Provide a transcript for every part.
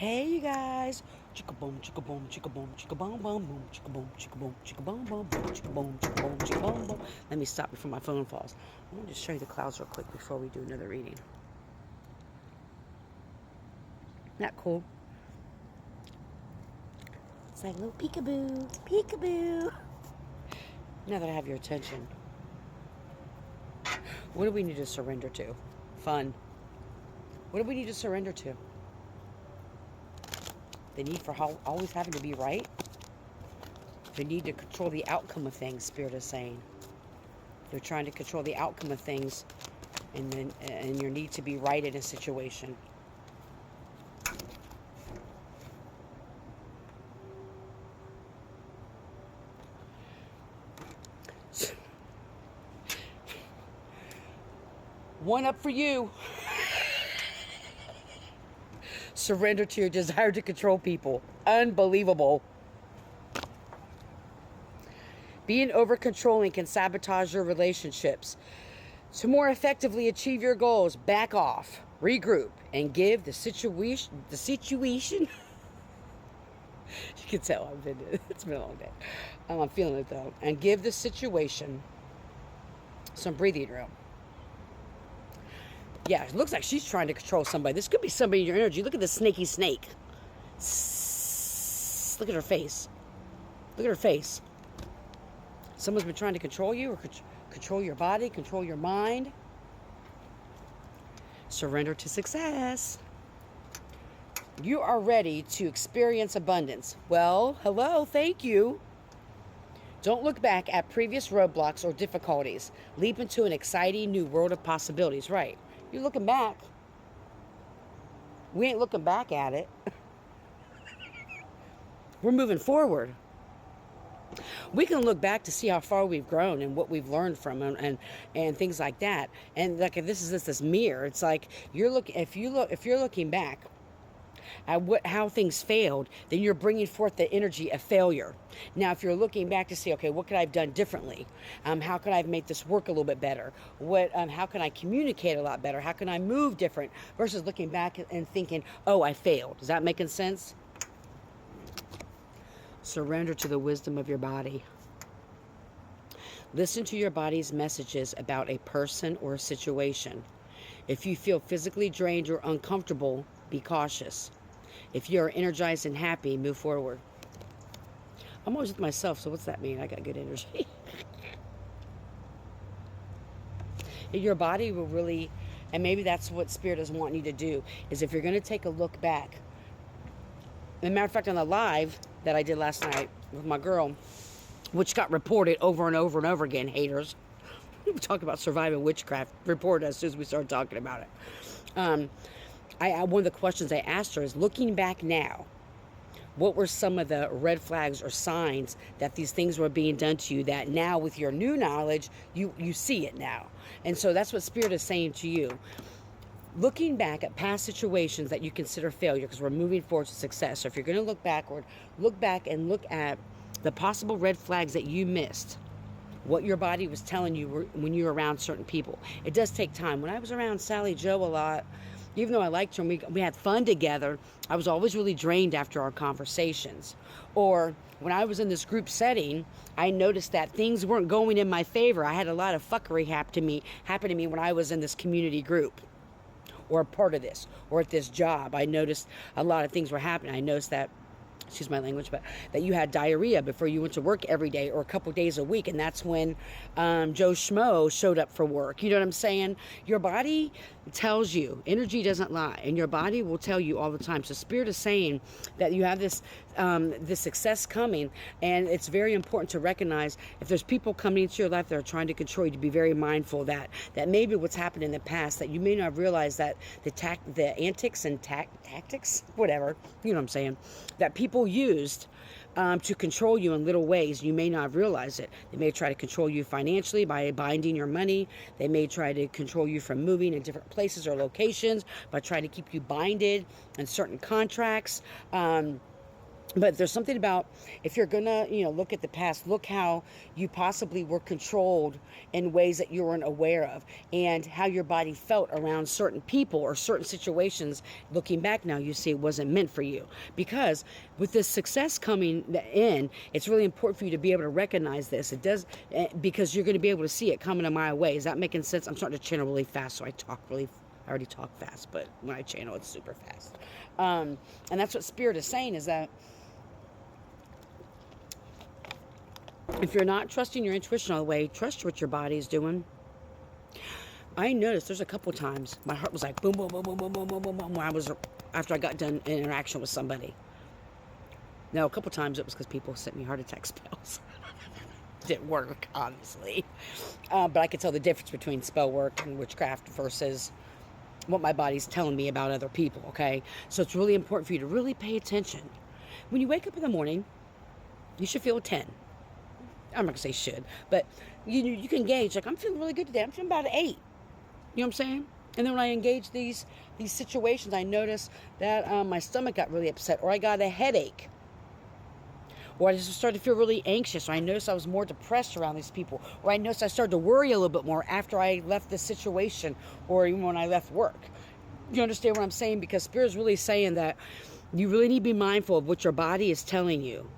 Hey, you guys. Chicka boom, chicka boom, chicka boom, chicka boom, boom, boom, chicka boom, chicka boom, chicka boom, boom, boom, chicka boom, chicka boom, chicka boom, boom. Let me stop before my phone falls. I want to just show you the clouds real quick before we do another reading. Isn't that cool? It's like a little peekaboo, peekaboo. Now that I have your attention, what do we need to surrender to? Fun. What do we need to surrender to? The need for always having to be right? The need to control the outcome of things, Spirit is saying. You're trying to control the outcome of things and your need to be right in a situation. One up for you. Surrender to your desire to control people. Unbelievable. Being over controlling can sabotage your relationships. To more effectively achieve your goals, back off, regroup, and give the situation. You can tell it's been a long day. I'm feeling it though. And give the situation some breathing room. Yeah, it looks like she's trying to control somebody. This could be somebody in your energy. Look at the snaky snake. Look at her face. Look at her face. Someone's been trying to control you or control your body, control your mind. Surrender to success. You are ready to experience abundance. Well, hello, thank you. Don't look back at previous roadblocks or difficulties. Leap into an exciting new world of possibilities. Right. You're looking back. We ain't looking back at it. We're moving forward. We can look back to see how far we've grown and what we've learned from and things like that. And like if this is this mirror, it's like if you're looking back at how things failed, then you're bringing forth the energy of failure. Now, if you're looking back to see, okay, what could I have done differently? How could I have made this work a little bit better? How can I communicate a lot better? How can I move different? Versus looking back and thinking, oh, I failed. Is that making sense? Surrender to the wisdom of your body. Listen to your body's messages about a person or a situation. If you feel physically drained or uncomfortable, be cautious. If you're energized and happy, move forward. I'm always with myself, so what's that mean? I got good energy. Your body will really, and maybe that's what Spirit is wanting you to do, is if you're going to take a look back. As a matter of fact, on the live that I did last night with my girl, which got reported over and over and over again, haters. We talk about surviving witchcraft, reported as soon as we started talking about it. One of the questions I asked her is, looking back now, what were some of the red flags or signs that these things were being done to you that now with your new knowledge, you see it now? And so that's what Spirit is saying to you. Looking back at past situations that you consider failure, because we're moving forward to success. So if you're going to look backward, look back and look at the possible red flags that you missed. What your body was telling you when you were around certain people. It does take time. When I was around Sally Joe a lot, even though I liked her and we had fun together, I was always really drained after our conversations. Or when I was in this group setting, I noticed that things weren't going in my favor. I had a lot of fuckery happen to me when I was in this community group or a part of this or at this job. I noticed a lot of things were happening. I noticed that, excuse my language, but that you had diarrhea before you went to work every day or a couple days a week. And that's when Joe Schmo showed up for work. You know what I'm saying? Your body tells you. Energy doesn't lie. And your body will tell you all the time. So Spirit is saying that you have this success coming. And it's very important to recognize if there's people coming into your life that are trying to control you, to be very mindful that maybe what's happened in the past, that you may not realize that the antics and tactics, whatever, you know what I'm saying, that people used to control you in little ways. You may not realize it. They may try to control you financially by binding your money. They may try to control you from moving in different places or locations by trying to keep you binded in certain contracts. But there's something about, if you're gonna, look at the past, look how you possibly were controlled in ways that you weren't aware of, and how your body felt around certain people or certain situations. Looking back now, you see it wasn't meant for you. Because with this success coming in, it's really important for you to be able to recognize this. It does, because you're going to be able to see it coming a mile away. Is that making sense? I'm starting to channel really fast, so I already talk fast, but when I channel, it's super fast. And that's what Spirit is saying, is that if you're not trusting your intuition all the way, trust what your body is doing. I noticed there's a couple times my heart was like boom, boom, boom, boom, boom, boom, boom, boom, boom, when after I got done an interaction with somebody. Now, a couple times it was because people sent me heart attack spells. Didn't work, obviously. But I could tell the difference between spell work and witchcraft versus what my body's telling me about other people, okay? So it's really important for you to really pay attention. When you wake up in the morning, you should feel a 10. I'm not going to say should, but you can gauge, like, I'm feeling really good today. I'm feeling about an 8. You know what I'm saying? And then when I engage these situations, I notice that my stomach got really upset, or I got a headache, or I just started to feel really anxious, or I noticed I was more depressed around these people, or I noticed I started to worry a little bit more after I left this situation, or even when I left work. You understand what I'm saying? Because Spirit is really saying that you really need to be mindful of what your body is telling you.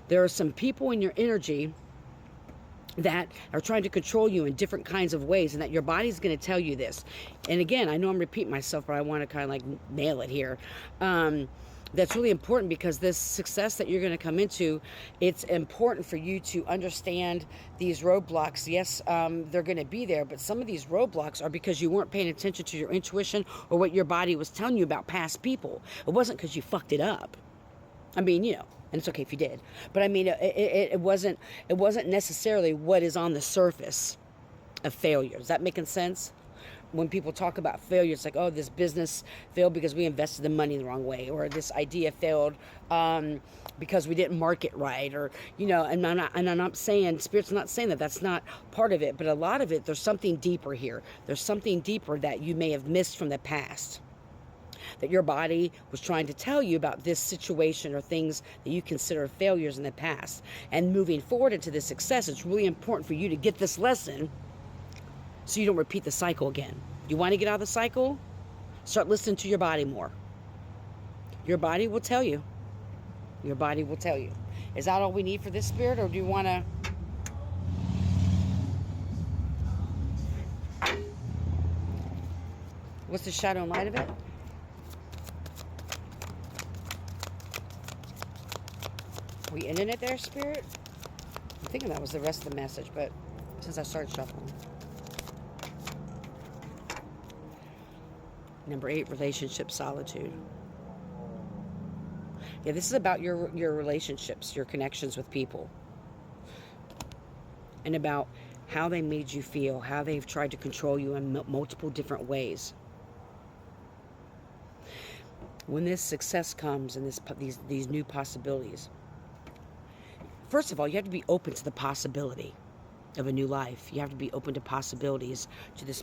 There are some people in your energy that are trying to control you in different kinds of ways, and that your body's going to tell you this. And again, I know I'm repeating myself, but I want to kind of like nail it here. That's really important, because this success that you're going to come into, it's important for you to understand these roadblocks. Yes, they're going to be there, but some of these roadblocks are because you weren't paying attention to your intuition or what your body was telling you about past people. It wasn't because you fucked it up. I mean, and it's okay if you did, but I mean, it wasn't necessarily what is on the surface of failure. Is that making sense? When people talk about failure, it's like, oh, this business failed because we invested the money the wrong way, or this idea failed because we didn't market right, or and I'm not saying, Spirit's not saying that that's not part of it, but a lot of it, there's something deeper here. There's something deeper that you may have missed from the past, that your body was trying to tell you about this situation or things that you consider failures in the past. And moving forward into this success, it's really important for you to get this lesson so you don't repeat the cycle again. You want to get out of the cycle? Start listening to your body more. Your body will tell you. Your body will tell you. Is that all we need for this, Spirit, or do you want to... What's the shadow and light of it? We ending it there, Spirit? I'm thinking that was the rest of the message, but since I started shuffling. Number 8, relationship solitude. Yeah, this is about your relationships, your connections with people, and about how they made you feel, how they've tried to control you in multiple different ways. When this success comes and these new possibilities, first of all, you have to be open to the possibility of a new life. You have to be open to possibilities, to this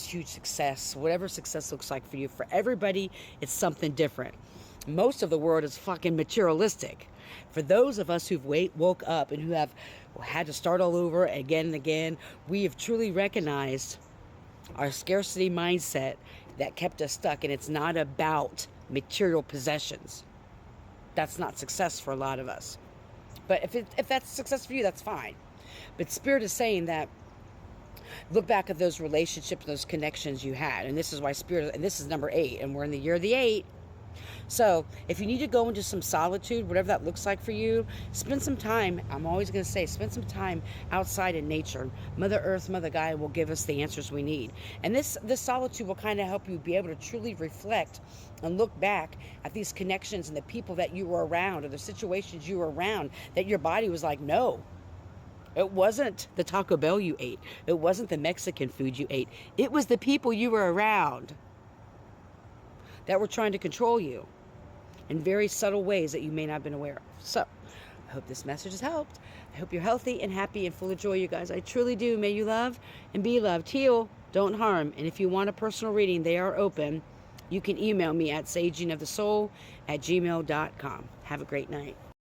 huge success, whatever success looks like for you. For everybody, it's something different. Most of the world is fucking materialistic. For those of us who've woke up and who have had to start all over again and again, we have truly recognized our scarcity mindset that kept us stuck. And it's not about material possessions. That's not success for a lot of us. But if that's success for you, that's fine. But Spirit is saying that look back at those relationships, those connections you had. And this is why Spirit, and this is number 8, and we're in the year of the 8. So if you need to go into some solitude, whatever that looks like for you, spend some time. I'm always going to say, spend some time outside in nature. Mother Earth, Mother Gaia will give us the answers we need. And this solitude will kind of help you be able to truly reflect and look back at these connections and the people that you were around, or the situations you were around, that your body was like, no. It wasn't the Taco Bell you ate. It wasn't the Mexican food you ate. It was the people you were around that were trying to control you in very subtle ways that you may not have been aware of. So, I hope this message has helped. I hope you're healthy and happy and full of joy, you guys. I truly do. May you love and be loved. Heal, don't harm. And if you want a personal reading, they are open. you can email me at sagingofthesoul@gmail.com. Have a great night.